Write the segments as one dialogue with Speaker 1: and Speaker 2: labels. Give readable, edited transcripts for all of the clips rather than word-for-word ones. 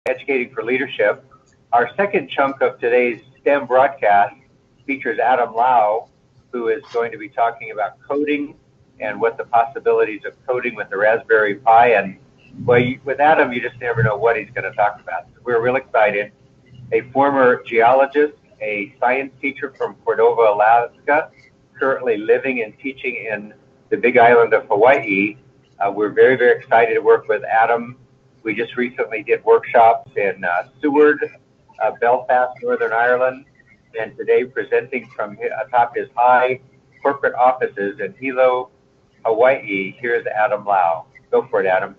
Speaker 1: Educating for Leadership. Our second chunk of today's STEM broadcast features Adam Lau, who is going to be talking about coding and what the possibilities of coding with the Raspberry Pi. And well, with Adam, you just never know what he's going to talk about. So we're real excited. A former geologist, a science teacher from Cordova, Alaska, currently living and teaching in the Big Island of Hawaii. We're very, very excited to work with Adam. We just recently did workshops in Seward, Belfast, Northern Ireland, and today presenting from atop his high corporate offices in Hilo, Hawaii. Here's Adam Lau. Go for it, Adam.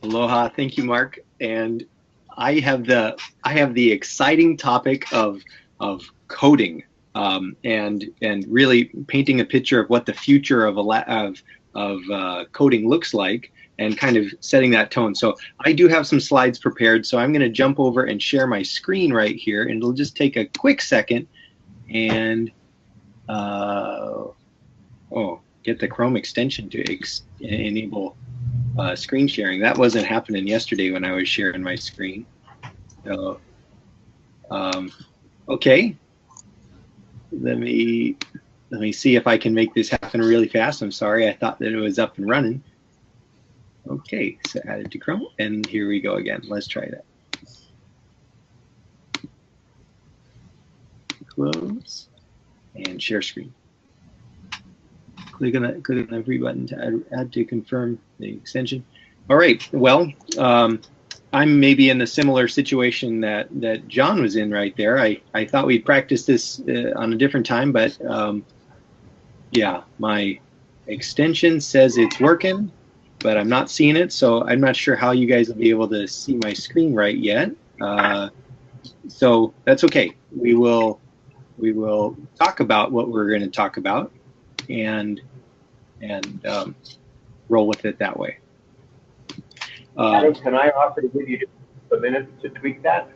Speaker 2: Aloha, thank you, Mark. And I have the exciting topic of coding and really painting a picture of what the future of coding looks like, and kind of setting that tone. So I do have some slides prepared, so I'm going to jump over and share my screen right here, and it'll just take a quick second and get the Chrome extension to enable screen sharing. That wasn't happening yesterday when I was sharing my screen. So, okay, let me see if I can make this happen really fast. I'm sorry, I thought that it was up and running. Okay, so added to Chrome, and here we go again. Let's try that. Close and share screen. Click on the free button to add to confirm the extension. All right. Well, I'm maybe in a similar situation that John was in right there. I thought we'd practice this on a different time, but yeah, my extension says it's working, but I'm not seeing it, so I'm not sure how you guys will be able to see my screen right yet. So that's okay. We will talk about what we're going to talk about, and roll with it that way.
Speaker 1: Adam, can I offer to give you a minute to tweak that?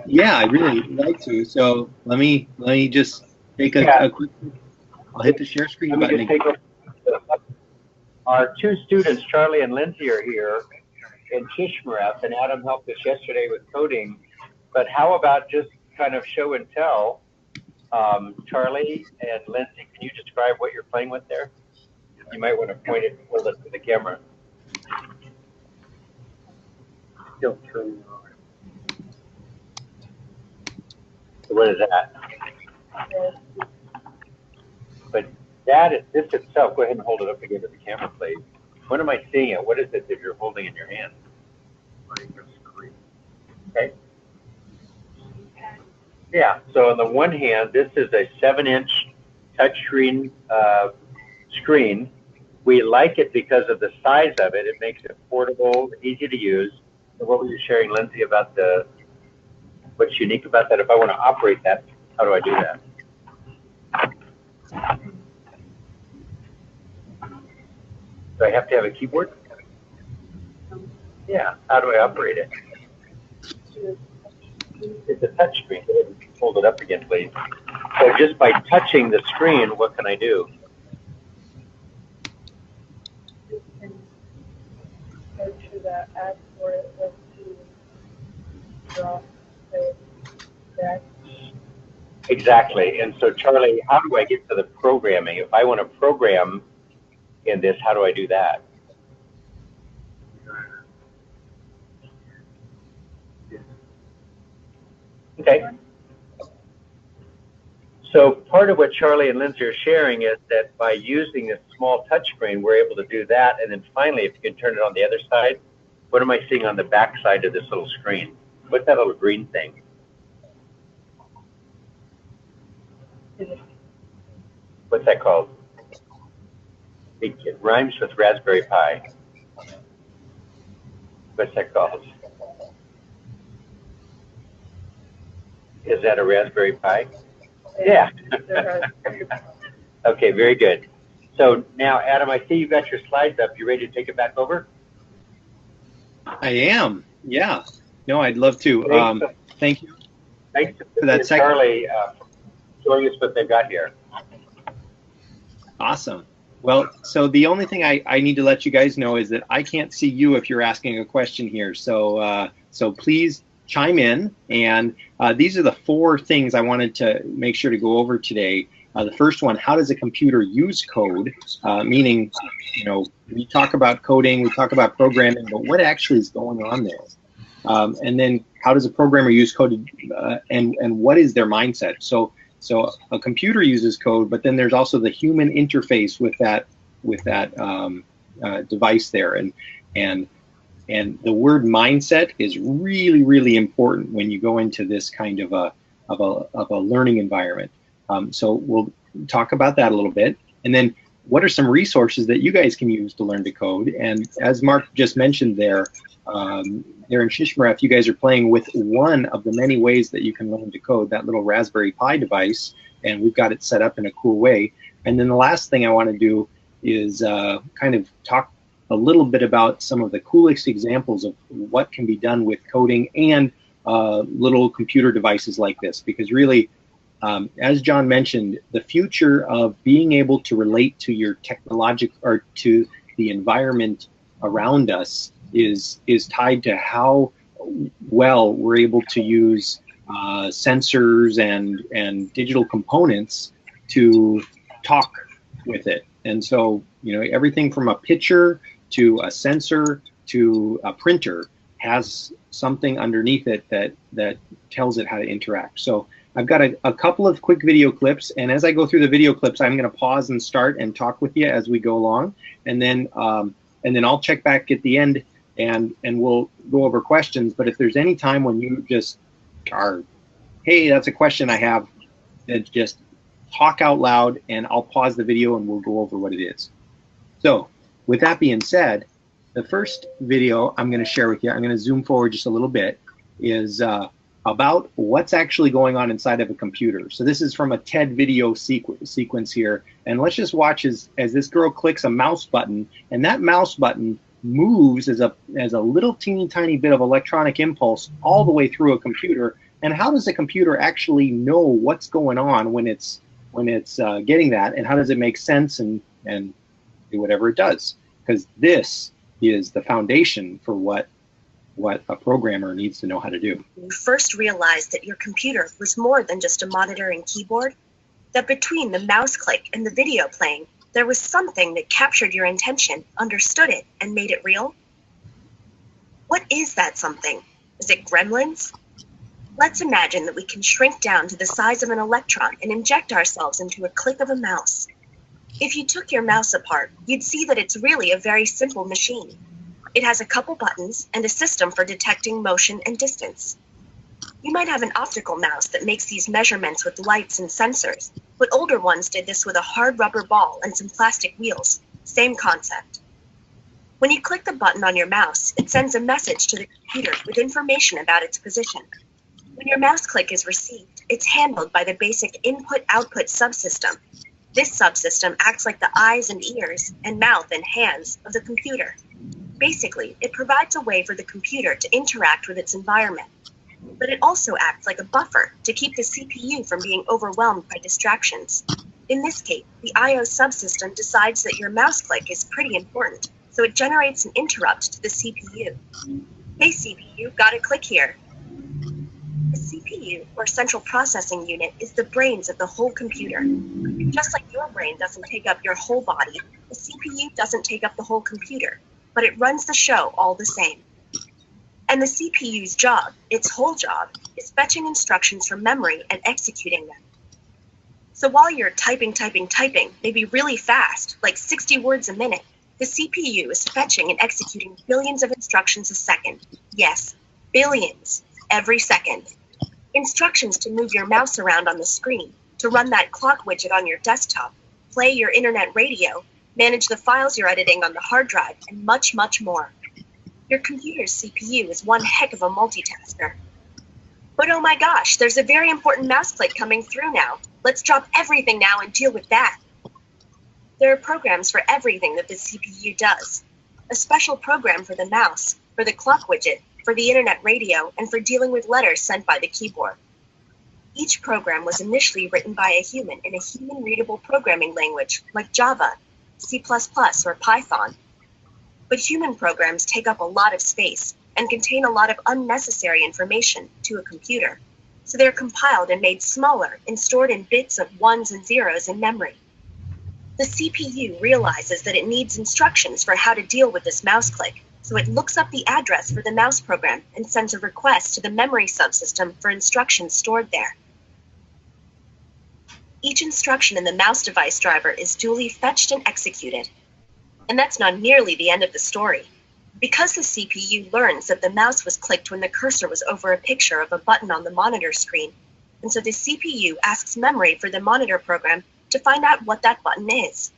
Speaker 2: Yeah, I really like to. So let me just take a quick. I'll hit the share screen button again.
Speaker 1: Our two students, Charlie and Lindsay, are here in Shishmaref, and Adam helped us yesterday with coding. But how about just kind of show and tell? Charlie and Lindsay, can you describe what you're playing with there? You might want to point it and hold it to the camera. Still turning on. So what is that? But that is, this itself, go ahead and hold it up again to the camera, please. When am I seeing it? What is it that you're holding in your hand? Okay. Yeah, so on the one hand, this is a 7-inch touchscreen screen. We like it because of the size of it. It makes it portable, easy to use. And what were you sharing, Lindsay, about what's unique about that? If I want to operate that, how do I do that? Do I have to have a keyboard? Yeah, how do I operate it? It's a touch screen. Hold it up again, please. So just by touching the screen, what can I do?
Speaker 3: You can go to the app for it to draw the deck.
Speaker 1: Exactly. And so, Charlie, how do I get to the programming? If I want to program in this, how do I do that? Okay. So part of what Charlie and Lindsay are sharing is that by using this small touchscreen, we're able to do that. And then finally, if you can turn it on the other side, what am I seeing on the back side of this little screen? What's that little green thing? What's that called? It rhymes with Raspberry Pi. What's that called? Is that a Raspberry Pi? Yeah. Okay, very good. So now, Adam, I see you've got your slides up. You ready to take it back over?
Speaker 2: I am. Yeah. No, I'd love to. Thank you.
Speaker 1: Thanks for that, Charlie, showing us what they've got here.
Speaker 2: Awesome. Well, so the only thing I need to let you guys know is that I can't see you if you're asking a question here. So So please chime in. And these are the 4 things I wanted to make sure to go over today. The first one, how does a computer use code? Meaning, you know, we talk about coding, we talk about programming, but what actually is going on there? And then how does a programmer use code, and what is their mindset? So a computer uses code, but then there's also the human interface with that device there, and the word mindset is really, really important when you go into this kind of a learning environment. So we'll talk about that a little bit, and then what are some resources that you guys can use to learn to code? And as Mark just mentioned there in Shishmaref, you guys are playing with one of the many ways that you can learn to code, that little Raspberry Pi device, and we've got it set up in a cool way. And then the last thing I want to do is kind of talk a little bit about some of the coolest examples of what can be done with coding and little computer devices like this, because really, as John mentioned, the future of being able to relate to your technological or to the environment around us is tied to how well we're able to use sensors and digital components to talk with it. And so, you know, everything from a picture to a sensor to a printer has something underneath it that tells it how to interact. So I've got a couple of quick video clips, and as I go through the video clips, I'm going to pause and start and talk with you as we go along, and then I'll check back at the end and we'll go over questions. But if there's any time when you just are, hey, that's a question I have, then just talk out loud, and I'll pause the video and we'll go over what it is. So with that being said, the first video I'm going to share with you, I'm going to zoom forward just a little bit, is about what's actually going on inside of a computer. So this is from a TED video sequence here, and let's just watch as this girl clicks a mouse button, and that mouse button moves as a little teeny tiny bit of electronic impulse all the way through a computer. And how does a computer actually know what's going on when it's getting that, and how does it make sense and do whatever it does? Because this is the foundation for what a programmer needs to know how to do.
Speaker 4: You first realized that your computer was more than just a monitor and keyboard, that between the mouse click and the video playing, there was something that captured your attention, understood it, and made it real? What is that something? Is it gremlins? Let's imagine that we can shrink down to the size of an electron and inject ourselves into a click of a mouse. If you took your mouse apart, you'd see that it's really a very simple machine. It has a couple buttons and a system for detecting motion and distance. You might have an optical mouse that makes these measurements with lights and sensors, but older ones did this with a hard rubber ball and some plastic wheels. Same concept. When you click the button on your mouse, it sends a message to the computer with information about its position. When your mouse click is received, it's handled by the basic input-output subsystem. This subsystem acts like the eyes and ears and mouth and hands of the computer. Basically, it provides a way for the computer to interact with its environment, but it also acts like a buffer to keep the CPU from being overwhelmed by distractions. In this case, the I/O subsystem decides that your mouse click is pretty important, so it generates an interrupt to the CPU. Hey CPU, got a click here. The CPU, or central processing unit, is the brains of the whole computer. Just like your brain doesn't take up your whole body, the CPU doesn't take up the whole computer, but it runs the show all the same. And the CPU's job, its whole job, is fetching instructions from memory and executing them. So while you're typing, maybe really fast, like 60 words a minute, the CPU is fetching and executing billions of instructions a second. Yes, billions, every second. Instructions to move your mouse around on the screen, to run that clock widget on your desktop, play your internet radio, manage the files you're editing on the hard drive, and much, much more. Your computer's CPU is one heck of a multitasker. But oh my gosh, there's a very important mouse click coming through now. Let's drop everything now and deal with that. There are programs for everything that the CPU does. A special program for the mouse, for the clock widget, for the internet radio, and for dealing with letters sent by the keyboard. Each program was initially written by a human in a human-readable programming language like Java, C++, or Python. But human programs take up a lot of space, and contain a lot of unnecessary information to a computer, so they're compiled and made smaller and stored in bits of ones and zeros in memory. The CPU realizes that it needs instructions for how to deal with this mouse click, so it looks up the address for the mouse program and sends a request to the memory subsystem for instructions stored there. Each instruction in the mouse device driver is duly fetched and executed. And that's not nearly the end of the story. Because the CPU learns that the mouse was clicked when the cursor was over a picture of a button on the monitor screen, and so the CPU asks memory for the monitor program to find out what that button is.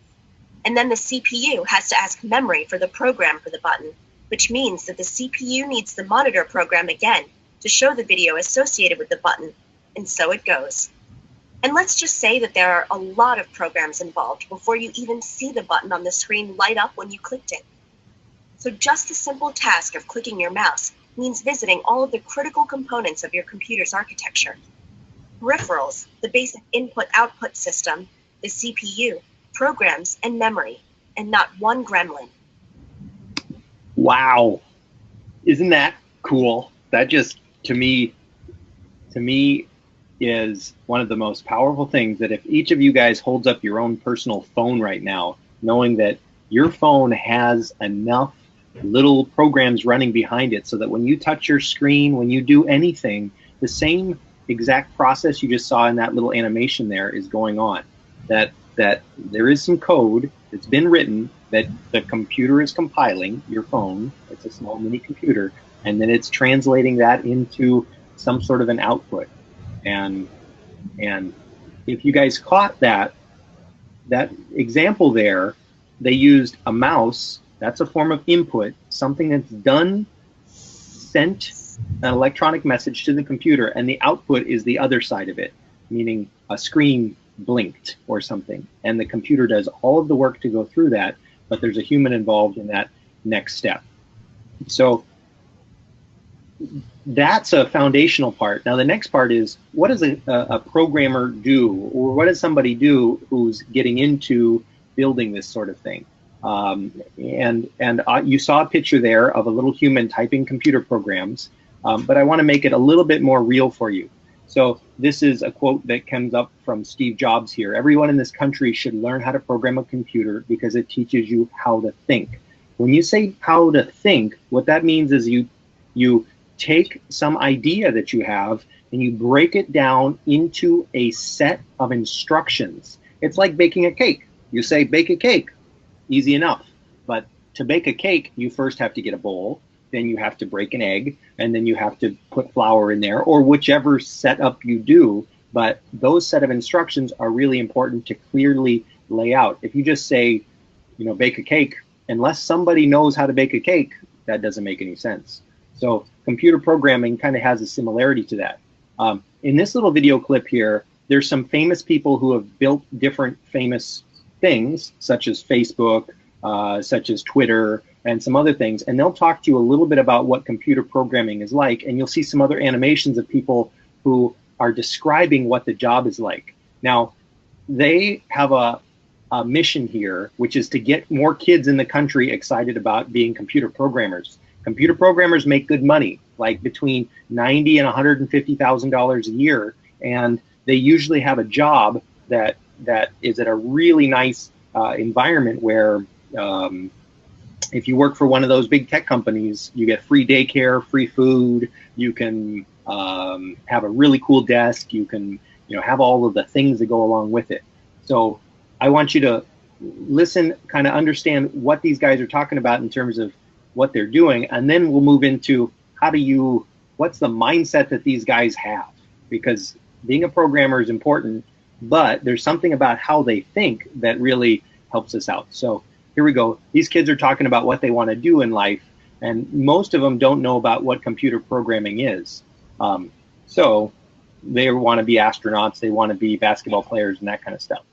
Speaker 4: And then the CPU has to ask memory for the program for the button, which means that the CPU needs the monitor program again to show the video associated with the button, and so it goes. And let's just say that there are a lot of programs involved before you even see the button on the screen light up when you clicked it. So just the simple task of clicking your mouse means visiting all of the critical components of your computer's architecture. Peripherals, the basic input-output system, the CPU, programs, and memory, and not one gremlin.
Speaker 2: Wow. Isn't that cool? That just, to me is one of the most powerful things, that if each of you guys holds up your own personal phone right now, knowing that your phone has enough little programs running behind it so that when you touch your screen, when you do anything, the same exact process you just saw in that little animation there is going on. That there is some code that's been written that the computer is compiling, your phone, it's a small mini computer, and then it's translating that into some sort of an output. And if you guys caught that example there, they used a mouse. That's a form of input, something that's done, sent an electronic message to the computer, and the output is the other side of it, meaning a screen blinked or something. And the computer does all of the work to go through that, but there's a human involved in that next step. So that's a foundational part. Now the next part is, what does a programmer do, or what does somebody do who's getting into building this sort of thing? You saw a picture there of a little human typing computer programs, but I want to make it a little bit more real for you. So this is a quote that comes up from Steve Jobs here. Everyone in this country should learn how to program a computer because it teaches you how to think. When you say how to think, what that means is you take some idea that you have and you break it down into a set of instructions. It's like baking a cake. You say, bake a cake. Easy enough. But to bake a cake, you first have to get a bowl, then you have to break an egg, and then you have to put flour in there, or whichever setup you do. But those set of instructions are really important to clearly lay out. If you just say, bake a cake, unless somebody knows how to bake a cake, that doesn't make any sense. So computer programming kind of has a similarity to that. In this little video clip here, there's some famous people who have built different famous things, such as Facebook, such as Twitter, and some other things. And they'll talk to you a little bit about what computer programming is like. And you'll see some other animations of people who are describing what the job is like. Now, they have a mission here, which is to get more kids in the country excited about being computer programmers. Computer programmers make good money, like between $90,000 and $150,000 a year, and they usually have a job that is at a really nice environment where if you work for one of those big tech companies, you get free daycare, free food, you can have a really cool desk, you can have all of the things that go along with it. So I want you to listen, kind of understand what these guys are talking about in terms of what they're doing, and then we'll move into what's the mindset that these guys have, because being a programmer is important, but there's something about how they think that really helps us out. So here we go. These kids are talking about what they want to do in life, and most of them don't know about what computer programming is. So they want to be astronauts, they want to be basketball players and that kind of stuff.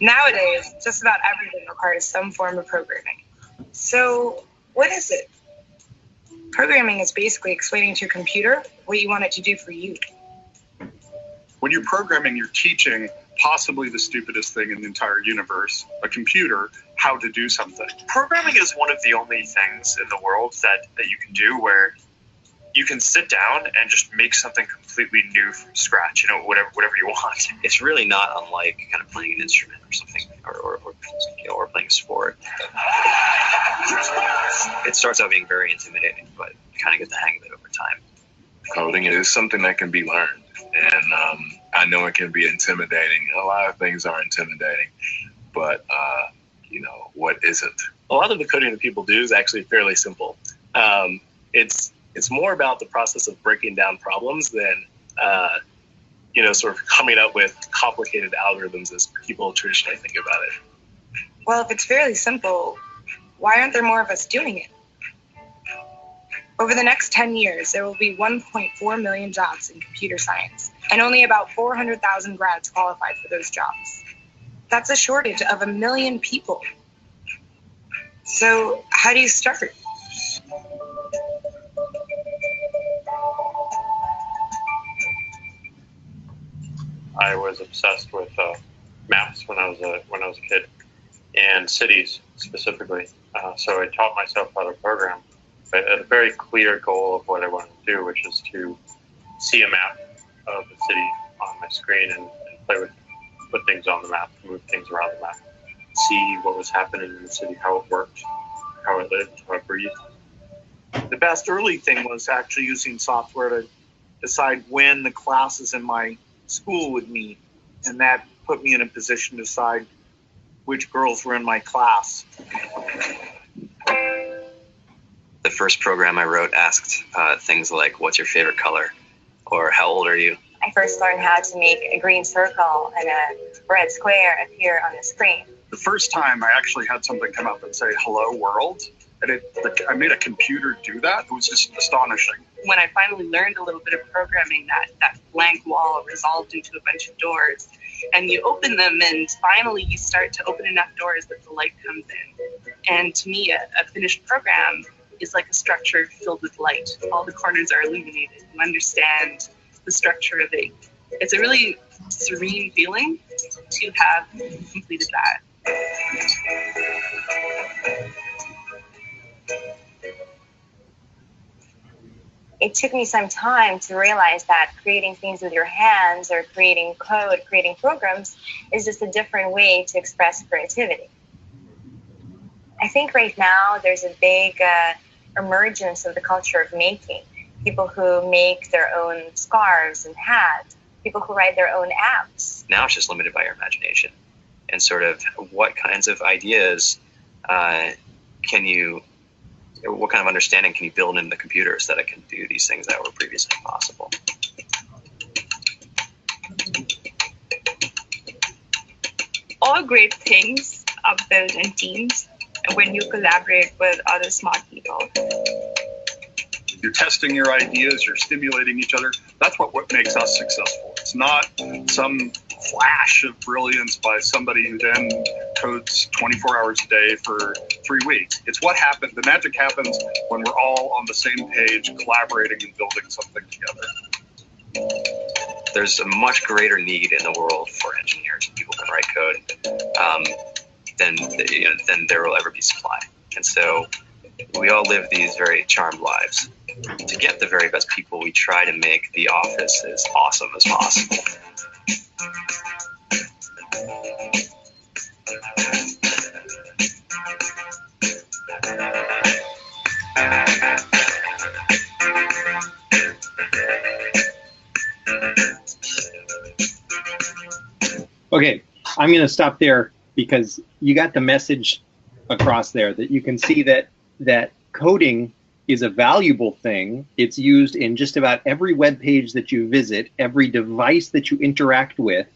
Speaker 5: Nowadays, just about everything requires some form of programming. So what is it? Programming is basically explaining to a computer what you want it to do for you.
Speaker 6: When you're programming, you're teaching possibly the stupidest thing in the entire universe, a computer, how to do something.
Speaker 7: Programming is one of the only things in the world that you can do where you can sit down and just make something completely new from scratch, whatever you want.
Speaker 8: It's really not unlike kind of playing an instrument or something, or playing a sport. It starts out being very intimidating, but you kind of get the hang of it over time.
Speaker 9: Coding is something that can be learned, and I know it can be intimidating. A lot of things are intimidating, but what isn't?
Speaker 10: A lot of the coding that people do is actually fairly simple. It's more about the process of breaking down problems than sort of coming up with complicated algorithms as people traditionally think about it.
Speaker 5: Well, if it's fairly simple, why aren't there more of us doing it? Over the next 10 years, there will be 1.4 million jobs in computer science, and only about 400,000 grads qualified for those jobs. That's a shortage of 1 million people. So how do you start?
Speaker 7: I was obsessed with maps when I was a kid, and cities specifically. So I taught myself how to program. I had a very clear goal of what I wanted to do, which is to see a map of the city on my screen and put things on the map, move things around the map, see what was happening in the city, how it worked, how it lived, how it breathed.
Speaker 6: The best early thing was actually using software to decide when the classes in my school would meet, and that put me in a position to decide which girls were in my class.
Speaker 8: The first program I wrote asked things like, what's your favorite color? Or how old are you?
Speaker 11: I first learned how to make a green circle and a red square appear on the screen.
Speaker 6: The first time I actually had something come up and say, hello world, and I made a computer do that. It was just astonishing.
Speaker 12: When I finally learned a little bit of programming, that blank wall resolved into a bunch of doors. And you open them, and finally you start to open enough doors that the light comes in. And to me, a finished program is like a structure filled with light. All the corners are illuminated. You understand the structure of it. It's a really serene feeling to have completed that.
Speaker 11: It took me some time to realize that creating things with your hands or creating code, creating programs is just a different way to express creativity. I think right now there's a big emergence of the culture of making. People who make their own scarves and hats, people who write their own apps.
Speaker 8: Now it's just limited by your imagination and sort of what kinds of ideas what kind of understanding can you build into the computers that it can do these things that were previously impossible?
Speaker 12: All great things are built in teams when you collaborate with other smart people.
Speaker 6: You're testing your ideas, you're stimulating each other. That's what makes us successful. It's not some flash of brilliance by somebody who then codes 24 hours a day for 3 weeks. It's what happens. The magic happens when we're all on the same page, collaborating and building something together.
Speaker 8: There's a much greater need in the world for engineers and people who can write code than there will ever be supply. And so we all live these very charmed lives. To get the very best people, we try to make the office as awesome as possible.
Speaker 2: Okay, I'm going to stop there because you got the message across there that you can see that coding is a valuable thing. It's used in just about every web page that you visit, every device that you interact with,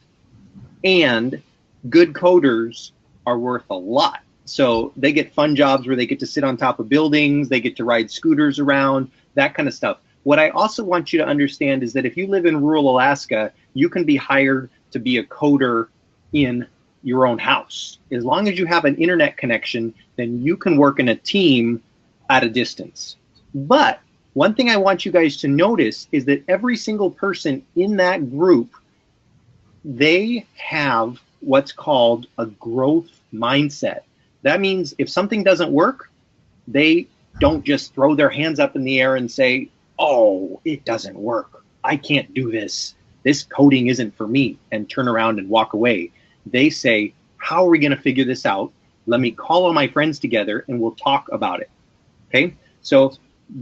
Speaker 2: and good coders are worth a lot. So they get fun jobs where they get to sit on top of buildings, they get to ride scooters around, that kind of stuff. What I also want you to understand is that if you live in rural Alaska, you can be hired to be a coder in your own house. As long as you have an internet connection, then you can work in a team at a distance. But one thing I want you guys to notice is that every single person in that group, they have what's called a growth mindset. That means if something doesn't work, they don't just throw their hands up in the air and say, oh, it doesn't work. I can't do this. This coding isn't for me, and turn around and walk away. They say, how are we going to figure this out? Let me call all my friends together and we'll talk about it. Okay? So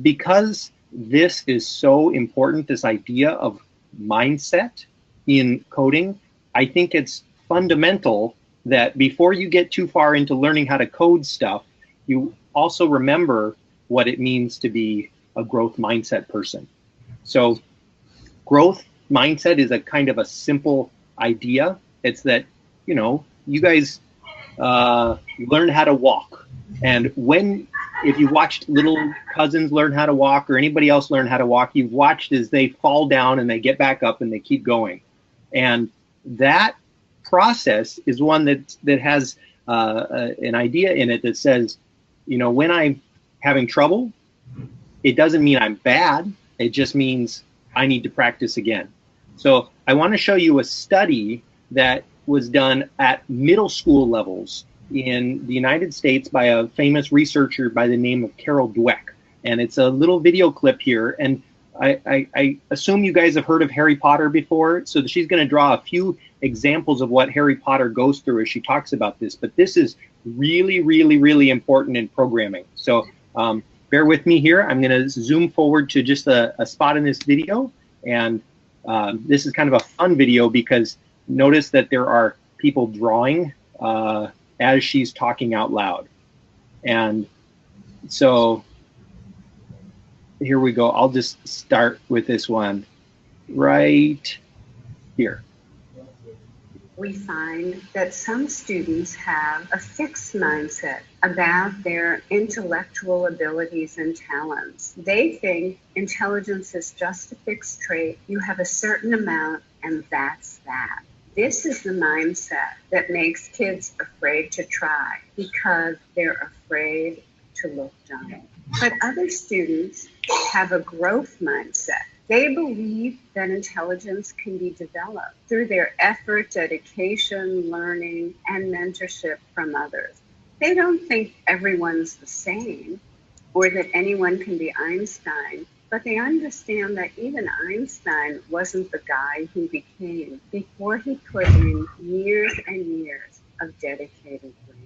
Speaker 2: because this is so important, this idea of mindset in coding, I think it's fundamental that before you get too far into learning how to code stuff, you also remember what it means to be a growth mindset person. So growth mindset is a kind of a simple idea. It's that, you know, you guys learn how to walk. And if you watched little cousins learn how to walk or anybody else learn how to walk, you've watched as they fall down and they get back up and they keep going. And that process is one that has an idea in it that says, you know, when I'm having trouble, it doesn't mean I'm bad. It just means I need to practice again. So I want to show you a study that was done at middle school levels in the United States by a famous researcher by the name of Carol Dweck. And it's a little video clip here. And I assume you guys have heard of Harry Potter before. So she's going to draw a few examples of what Harry Potter goes through as she talks about this. But this is really, really, really important in programming. So bear with me here. I'm going to zoom forward to just a spot in this video. And this is kind of a fun video because notice that there are people drawing as she's talking out loud. And so here we go. I'll just start with this one right here.
Speaker 13: We find that some students have a fixed mindset about their intellectual abilities and talents. They think intelligence is just a fixed trait. You have a certain amount and that's that. This is the mindset that makes kids afraid to try because they're afraid to look dumb. But other students have a growth mindset. They believe that intelligence can be developed through their effort, dedication, learning, and mentorship from others. They don't think everyone's the same or that anyone can be Einstein, but they understand that even Einstein wasn't the guy he became before he put in years and years of dedicated work.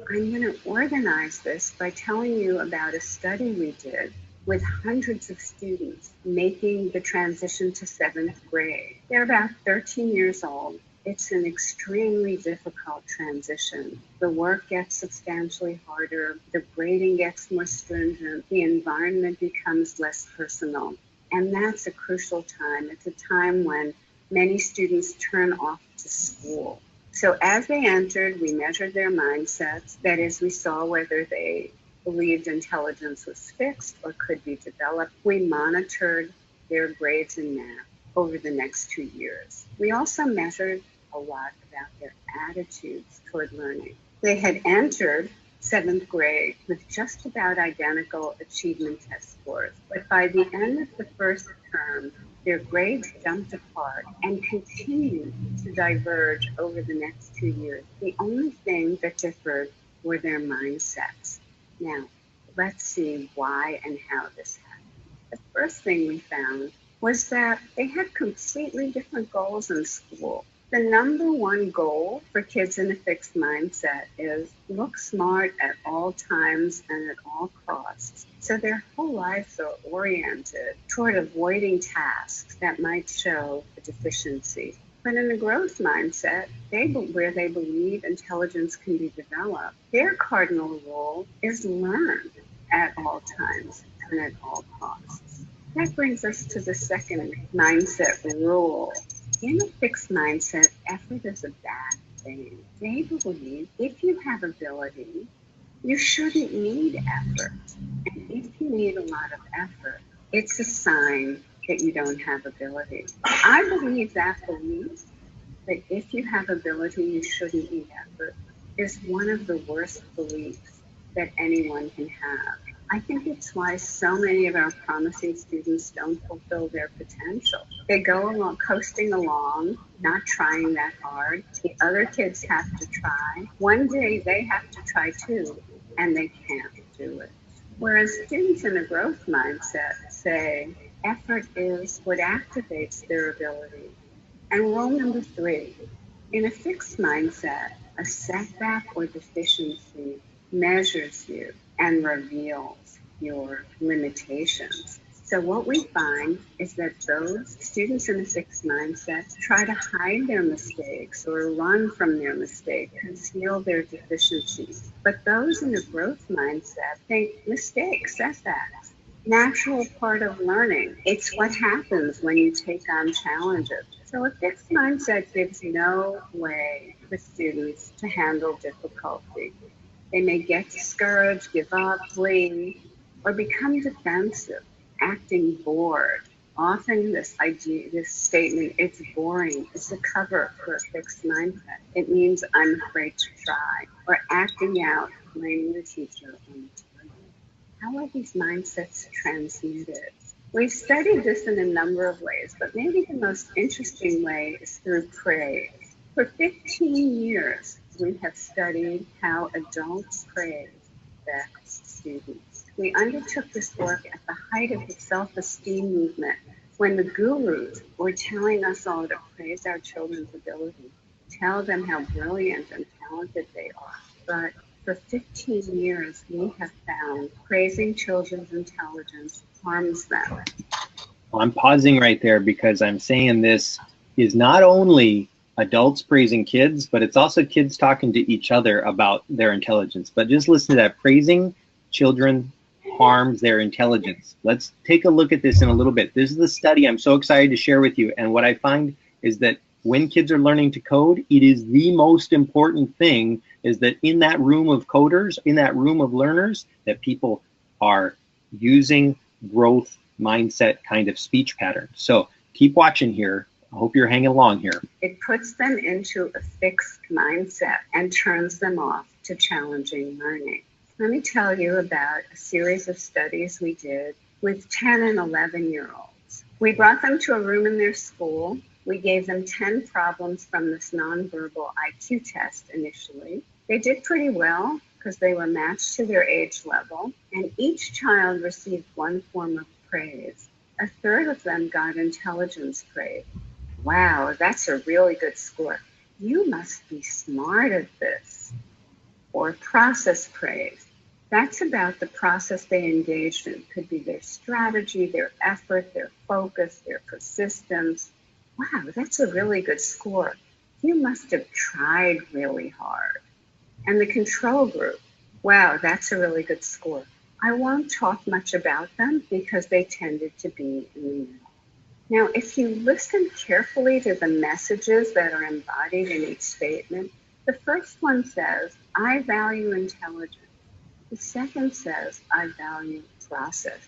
Speaker 13: I'm going to organize this by telling you about a study we did with hundreds of students making the transition to 7th grade. They're about 13 years old. It's an extremely difficult transition. The work gets substantially harder, the grading gets more stringent, the environment becomes less personal. And that's a crucial time. It's a time when many students turn off to school. So as they entered, we measured their mindsets. That is, we saw whether they believed intelligence was fixed or could be developed. We monitored their grades in math over the next 2 years. We also measured a lot about their attitudes toward learning. They had entered 7th grade with just about identical achievement test scores, but by the end of the first term, their grades jumped apart and continued to diverge over the next 2 years. The only thing that differed were their mindsets. Now, let's see why and how this happened. The first thing we found was that they had completely different goals in school. The number one goal for kids in a fixed mindset is look smart at all times and at all costs. So their whole lives are oriented toward avoiding tasks that might show a deficiency. But in a growth mindset, where they believe intelligence can be developed, their cardinal rule is learn at all times and at all costs. That brings us to the second mindset rule. In a fixed mindset, effort is a bad thing. They believe if you have ability, you shouldn't need effort. And if you need a lot of effort, it's a sign that you don't have ability. I believe that belief, that if you have ability, you shouldn't need effort, is one of the worst beliefs that anyone can have. I think it's why so many of our promising students don't fulfill their potential. They go along, coasting along, not trying that hard. The other kids have to try. One day they have to try too, and they can't do it. Whereas students in a growth mindset say effort is what activates their ability. And rule number 3, in a fixed mindset, a setback or deficiency measures you and reveals your limitations. So what we find is that those students in a fixed mindset try to hide their mistakes or run from their mistakes, conceal their deficiencies. But those in a growth mindset think mistakes, setbacks, natural part of learning. It's what happens when you take on challenges. So a fixed mindset gives no way for students to handle difficulty. They may get discouraged, give up, flee, or become defensive, acting bored. Often this statement, it's boring, is a cover for a fixed mindset. It means I'm afraid to try, or acting out, blaming the teacher. How are these mindsets transmitted? We've studied this in a number of ways, but maybe the most interesting way is through praise. For 15 years, we have studied how adults praise affects students. We undertook this work at the height of the self-esteem movement, when the gurus were telling us all to praise our children's ability, tell them how brilliant and talented they are. But for 15 years, we have found praising children's intelligence harms them.
Speaker 2: Well, I'm pausing right there because I'm saying this is not only adults praising kids, but it's also kids talking to each other about their intelligence. But just listen to that. Praising children harms their intelligence. Let's take a look at this in a little bit. This is the study I'm so excited to share with you. And what I find is that when kids are learning to code, it is the most important thing is that in that room of coders, in that room of learners, that people are using growth mindset kind of speech patterns. So keep watching here. I hope you're hanging along here.
Speaker 13: It puts them into a fixed mindset and turns them off to challenging learning. Let me tell you about a series of studies we did with 10 and 11-year-olds. We brought them to a room in their school. We gave them 10 problems from this nonverbal IQ test initially. They did pretty well because they were matched to their age level, and each child received one form of praise. A third of them got intelligence praise. Wow, that's a really good score. You must be smart at this. Or process praise. That's about the process they engaged in. Could be their strategy, their effort, their focus, their persistence. Wow, that's a really good score. You must have tried really hard. And the control group. Wow, that's a really good score. I won't talk much about them because they tended to be in the middle. Now, if you listen carefully to the messages that are embodied in each statement, the first one says, I value intelligence. The second says, I value process.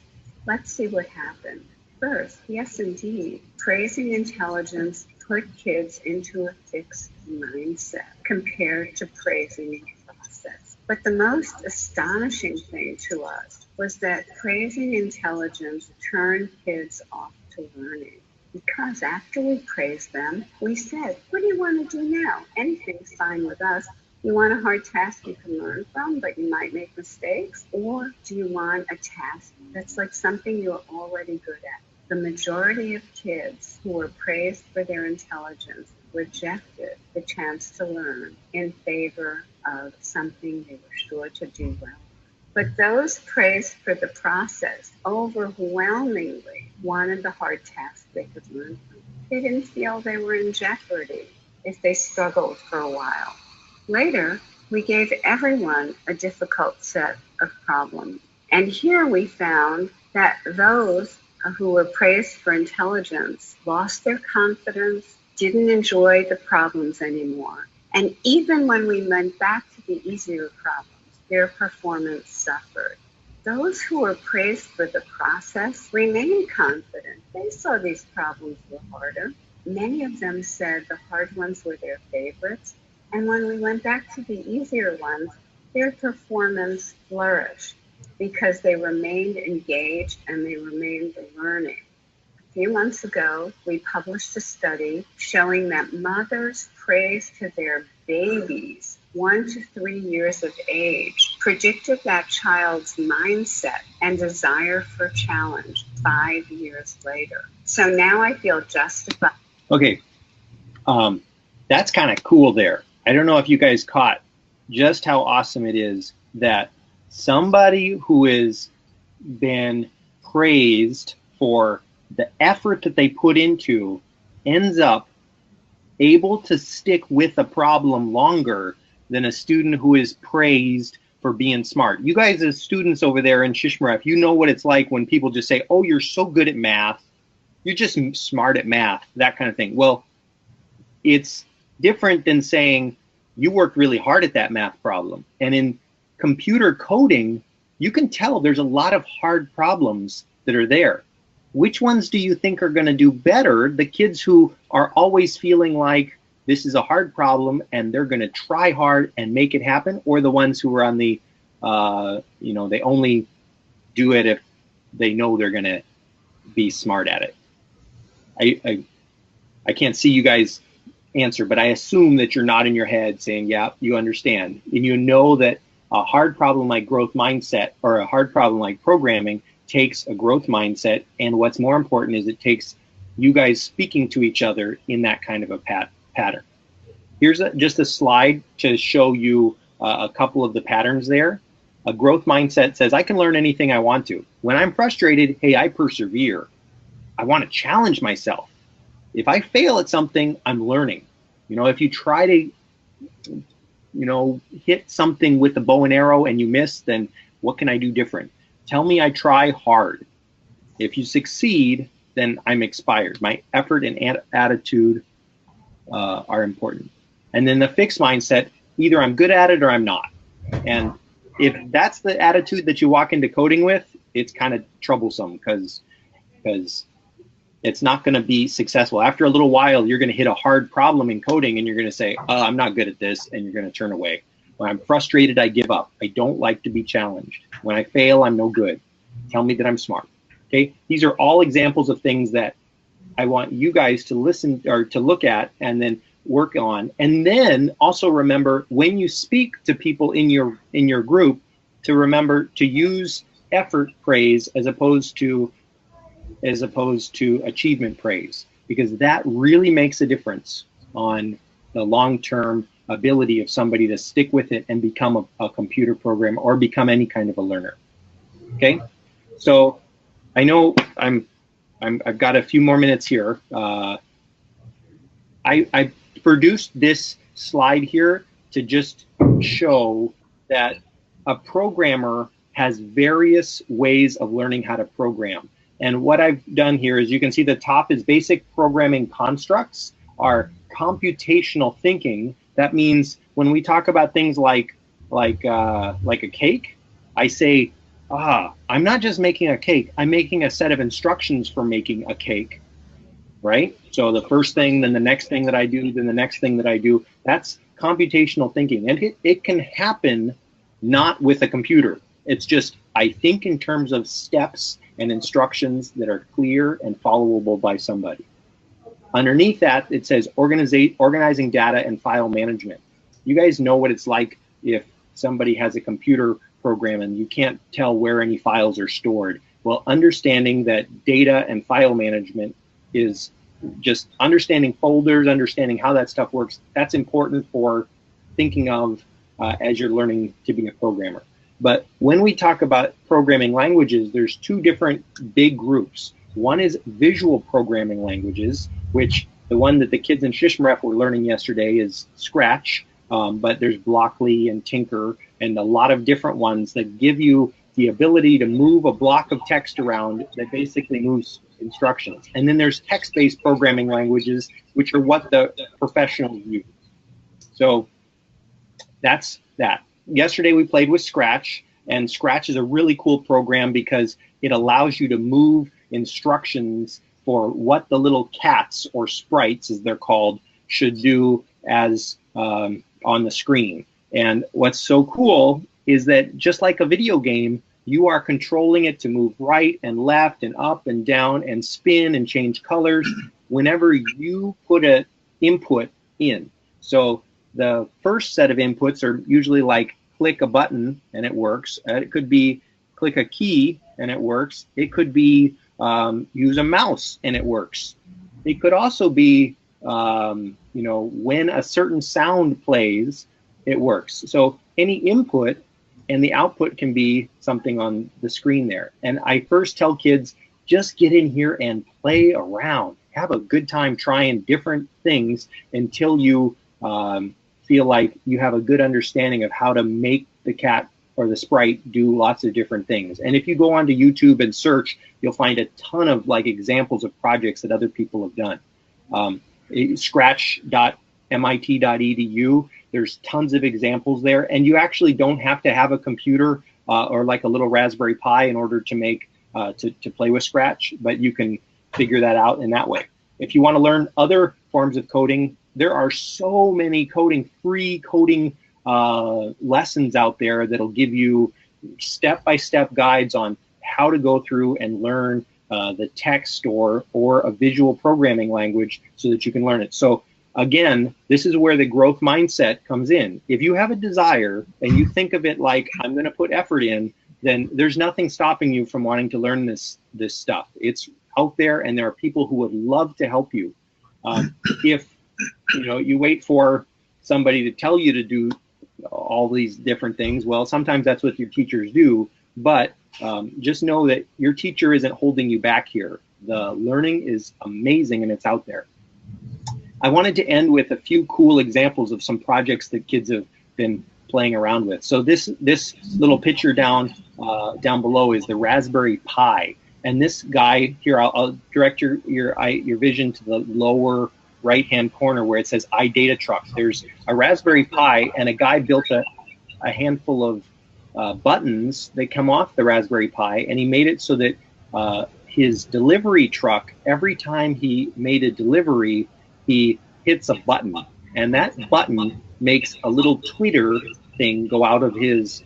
Speaker 13: Let's see what happened. First, yes, indeed, praising intelligence put kids into a fixed mindset compared to praising process. But the most astonishing thing to us was that praising intelligence turned kids off to learning. Because after we praised them, we said, what do you want to do now? Anything's fine with us. You want a hard task you can learn from, but you might make mistakes? Or do you want a task that's like something you're already good at? The majority of kids who were praised for their intelligence rejected the chance to learn in favor of something they were sure to do well. But those praised for the process overwhelmingly wanted the hard task they could learn from. They didn't feel they were in jeopardy if they struggled for a while. Later, we gave everyone a difficult set of problems. And here we found that those who were praised for intelligence lost their confidence, didn't enjoy the problems anymore. And even when we went back to the easier problems, their performance suffered. Those who were praised for the process remained confident. They saw these problems were harder. Many of them said the hard ones were their favorites. And when we went back to the easier ones, their performance flourished. because they remained engaged and they remained learning. A few months ago, we published a study showing that mothers' praise to their babies 1 to 3 years of age predicted that child's mindset and desire for challenge 5 years later. So now I feel justified.
Speaker 2: Okay, that's kind of cool there. I don't know if you guys caught just how awesome it is that somebody who has been praised for the effort that they put into ends up able to stick with a problem longer than a student who is praised for being smart. You guys as students over there in Shishmaref, you know what it's like when people just say, oh, you're so good at math. You're just smart at math, that kind of thing. Well, it's different than saying you worked really hard at that math problem. And in computer coding, you can tell there's a lot of hard problems that are there. Which ones do you think are going to do better? The kids who are always feeling like this is a hard problem and they're going to try hard and make it happen, or the ones who are on the, they only do it if they know they're going to be smart at it? I can't see you guys answer, but I assume that you're nodding your head saying, yeah, you understand. And you know that a hard problem like growth mindset or a hard problem like programming takes a growth mindset. And what's more important is it takes you guys speaking to each other in that kind of a pattern. Here's just a slide to show you a couple of the patterns there. A growth mindset says, I can learn anything I want to. When I'm frustrated, hey, I persevere. I want to challenge myself. If I fail at something, I'm learning. If you try to, hit something with a bow and arrow and you miss, then what can I do different? Tell me I try hard. If you succeed, then I'm inspired. My effort and attitude are important. And then the fixed mindset, either I'm good at it or I'm not. And if that's the attitude that you walk into coding with, it's kind of troublesome because it's not going to be successful. After a little while, you're going to hit a hard problem in coding and you're going to say, oh, I'm not good at this, and you're going to turn away. When I'm frustrated, I give up. I don't like to be challenged. When I fail, I'm no good. Tell me that I'm smart. Okay? These are all examples of things that I want you guys to listen or to look at and then work on. And then also remember, when you speak to people in your group, to remember to use effort praise as opposed to achievement praise, because that really makes a difference on the long-term ability of somebody to stick with it and become a computer programmer or become any kind of a learner. Okay, so I know I've got a few more minutes here. I produced this slide here to just show that a programmer has various ways of learning how to program. And what I've done here is you can see the top is basic programming constructs, are computational thinking. That means when we talk about things like a cake, I say, I'm not just making a cake, I'm making a set of instructions for making a cake, right? So the first thing, then the next thing that I do, then the next thing that I do, that's computational thinking. And it can happen not with a computer. It's just, I think in terms of steps and instructions that are clear and followable by somebody. Underneath that, it says organizing data and file management. You guys know what it's like if somebody has a computer program and you can't tell where any files are stored. Well, understanding that data and file management is just understanding folders, understanding how that stuff works. That's important for thinking of as you're learning to be a programmer. But when we talk about programming languages, there's two different big groups. One is visual programming languages, which the one that the kids in Shishmaref were learning yesterday is Scratch, but there's Blockly and Tinker and a lot of different ones that give you the ability to move a block of text around that basically moves instructions. And then there's text-based programming languages, which are what the professionals use. So that's that. Yesterday we played with Scratch, and Scratch is a really cool program because it allows you to move instructions for what the little cats or sprites, as they're called, should do as on the screen. And what's so cool is that just like a video game, you are controlling it to move right and left and up and down and spin and change colors whenever you put an input in. So the first set of inputs are usually like click a button and it works. It could be click a key and it works. It could be use a mouse and it works. It could also be, when a certain sound plays, it works. So any input and the output can be something on the screen there. And I first tell kids, just get in here and play around. Have a good time trying different things until you feel like you have a good understanding of how to make the cat or the sprite do lots of different things. And if you go onto YouTube and search, you'll find a ton of like examples of projects that other people have done. Scratch.mit.edu, there's tons of examples there, and you actually don't have to have a computer or like a little Raspberry Pi in order to make to play with Scratch, but you can figure that out in that way. If you want to learn other forms of coding, there are so many free coding lessons out there that'll give you step-by-step guides on how to go through and learn the text or a visual programming language so that you can learn it. So again, this is where the growth mindset comes in. If you have a desire and you think of it like, I'm going to put effort in, then there's nothing stopping you from wanting to learn this stuff. It's out there, and there are people who would love to help you. If you wait for somebody to tell you to do all these different things, well, sometimes that's what your teachers do, but just know that your teacher isn't holding you back here. The learning is amazing, and it's out there. I wanted to end with a few cool examples of some projects that kids have been playing around with. So this little picture down below is the Raspberry Pi, and this guy here, I'll direct your vision to the lower right-hand corner where it says iData Truck. There's a Raspberry Pi, and a guy built a handful of buttons that come off the Raspberry Pi, and he made it so that his delivery truck, every time he made a delivery, he hits a button, and that button makes a little tweeter thing go out of his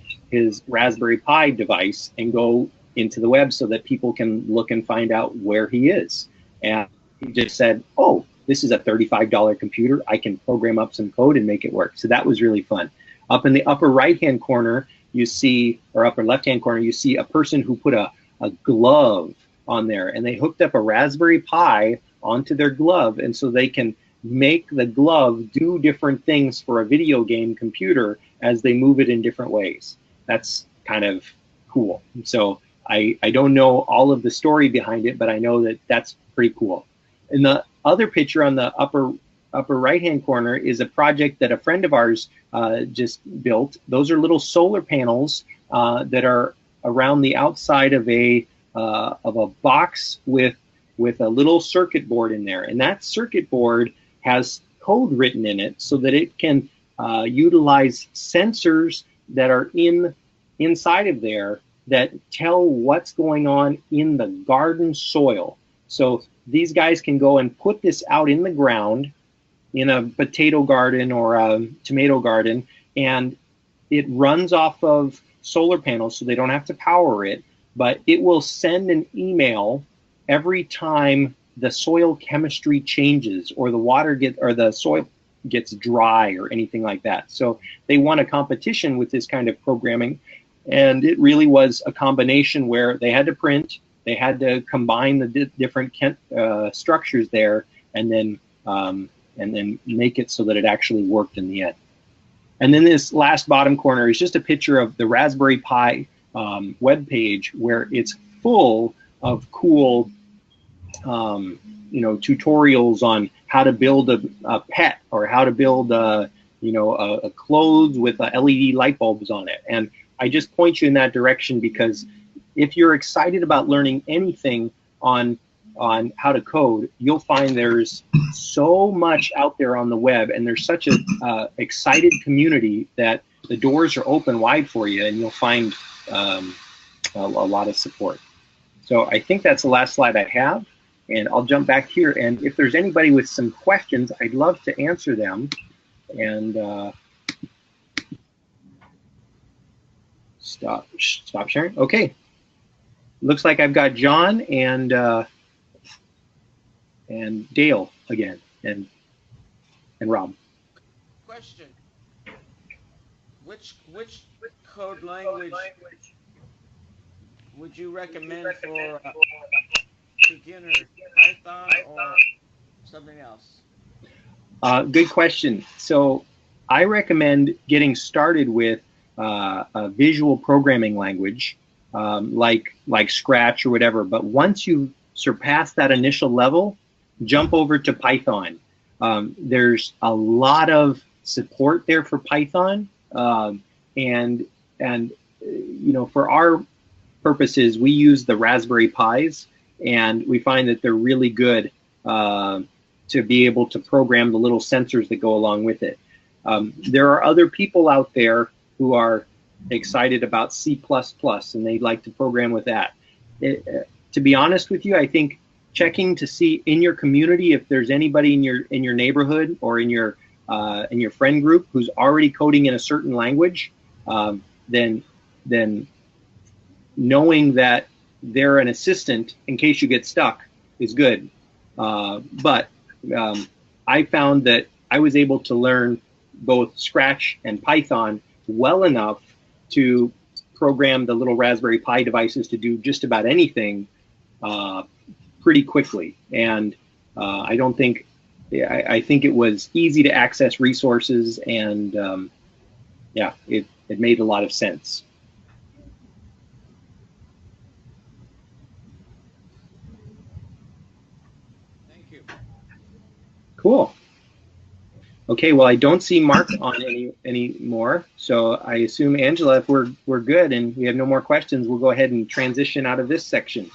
Speaker 2: Raspberry Pi device and go into the web so that people can look and find out where he is. And he just said, oh, this is a $35 computer. I can program up some code and make it work. So that was really fun. Up in the upper right-hand corner, you see, or upper left-hand corner, you see a person who put a glove on there, and they hooked up a Raspberry Pi onto their glove, and so they can make the glove do different things for a video game computer as they move it in different ways. That's kind of cool. So I don't know all of the story behind it, but I know that that's pretty cool. And the other picture on the upper right-hand corner is a project that a friend of ours just built. Those are little solar panels that are around the outside of a box with a little circuit board in there, and that circuit board has code written in it so that it can utilize sensors that are inside of there that tell what's going on in the garden soil. So these guys can go and put this out in the ground in a potato garden or a tomato garden, and it runs off of solar panels, so they don't have to power it, but it will send an email every time the soil chemistry changes or the soil gets dry or anything like that. So they won a competition with this kind of programming, and it really was a combination where they had to print, they had to combine the different structures there, and then make it so that it actually worked in the end. And then this last bottom corner is just a picture of the Raspberry Pi web page, where it's full of cool tutorials on how to build a pet, or how to build a clothes with LED light bulbs on it. And I just point you in that direction because if you're excited about learning anything on how to code, you'll find there's so much out there on the web, and there's such a excited community that the doors are open wide for you, and you'll find a lot of support. So I think that's the last slide I have, and I'll jump back here. And if there's anybody with some questions, I'd love to answer them. And Stop sharing. Okay. Looks like I've got John and Dale again, and Rob.
Speaker 14: Question: Which code language would you recommend for beginner? Python or something else?
Speaker 2: Good question. So I recommend getting started with a visual programming language like Scratch or whatever. But once you surpass that initial level, jump over to Python. There's a lot of support there for Python, and you know, for our purposes, we use the Raspberry Pis, and we find that they're really good to be able to program the little sensors that go along with it. There are other people out there who are excited about C++, and they'd like to program with that. To be honest with you, I think checking to see in your community if there's anybody in your neighborhood or in your friend group who's already coding in a certain language, then knowing that they're an assistant in case you get stuck is good. But I found that I was able to learn both Scratch and Python well enough to program the little Raspberry Pi devices to do just about anything pretty quickly. And I think it was easy to access resources, and yeah, it made a lot of sense.
Speaker 14: Thank you.
Speaker 2: Cool. Okay, well, I don't see Mark on any more, so I assume, Angela, if we're good and we have no more questions, we'll go ahead and transition out of this section.